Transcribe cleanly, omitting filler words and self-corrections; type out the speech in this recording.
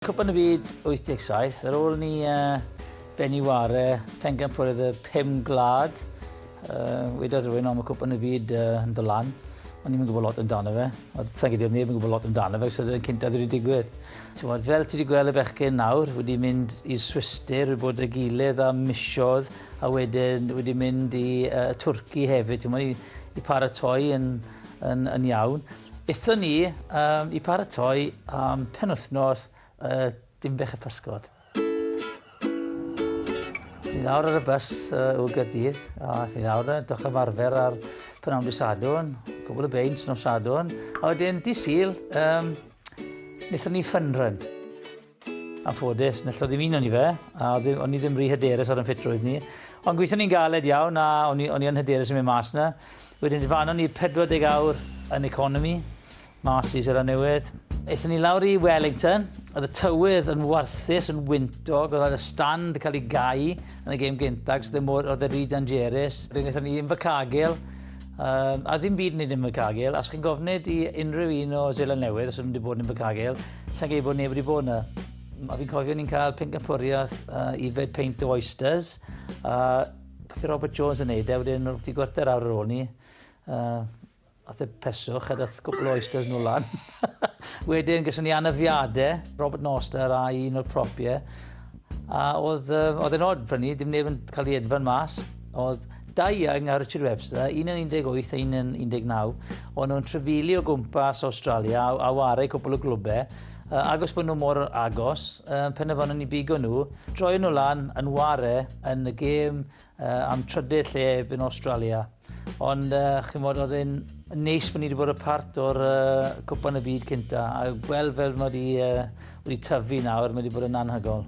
Cwpan y Byd 87, ar ôl ni benni ware, pencampwriaeth y 5 glad. Wedodd rhywun am y Cwpan y Byd yn dod lan. O'n i'n gwybod lot amdano fe. Sa'n gyda'r neb yn gwybod lot amdano fe, so dyna'n cyntaf wedi digwydd. Fel ti wedi gweld y bechgyn nawr, wedi mynd i'r Swister, wedi bod y gilydd a misiodd, a wedyn wedi mynd i Twrci hefyd, i paratoi yn iawn. Eithon ni i paratoi am penwythnos Dimbych y Pysgod. Ni nawr ar y bus o Gaerdydd, a ni nawr dych ymarfer ar Pnawn Dydd Sadwrn, cwbl o beint nos Sadwrn, a wedyn dydd Sul, wnaethon ni fun run. A ffodus, nillodd ddim un o'n i fe, a o'n i ddim rhy hyderus ar yn ffitrwydd ni. Ond gweithio ni'n galed iawn, a o'n i yn hyderus yn mynd mas na. Wedyn fanno ni 40 awr yn economy, mas i Seland Newydd. Eithon ni lawr i Wellington, oedd y tywydd yn warthus, yn wyntog, oedd y stand yn cael ei gau yn y gêm gyntaf, oedd y Ryd Angeris. Eithon ni Invercargill, a ddim byd yn Invercargill. Os chi'n gofnod i unrhyw un o Seland Newydd, os ydym wedi bod yn Invercargill, sa'n geid bod neb wedi bod yna. A fi'n cofio ni'n cael pencampwriaeth ifed peint o oysters. Cofio Robert Jones yn neud, wedyn wedi gwerthu'r awr ar ôl ni. Oedd y peswch a daeth cwpl o oysters nhw lan. Wedyn, gyda ni anafiadau, Robert Noster a un o'r propiau. A oedd yn od prynu, dim neb yn cael ei edfan mas. Oedd 2 iang a Richard Webster, un yn 18 a un yn 19. Oedd nhw'n trefili o gwmpas Australia a wario cwpl o glwbau. Agos bod nhw mor agos, pen y fan o'n i bigo nhw, droi nhw lan yn ware yn y gêm am trydydd lleb yn Australia. Ond chymod, oedd e'n neis bod ni wedi bod y part o'r Cwpan y Byd cynta, a gweld fel mae wedi tyfu nawr, mae wedi bod yn anhygoel.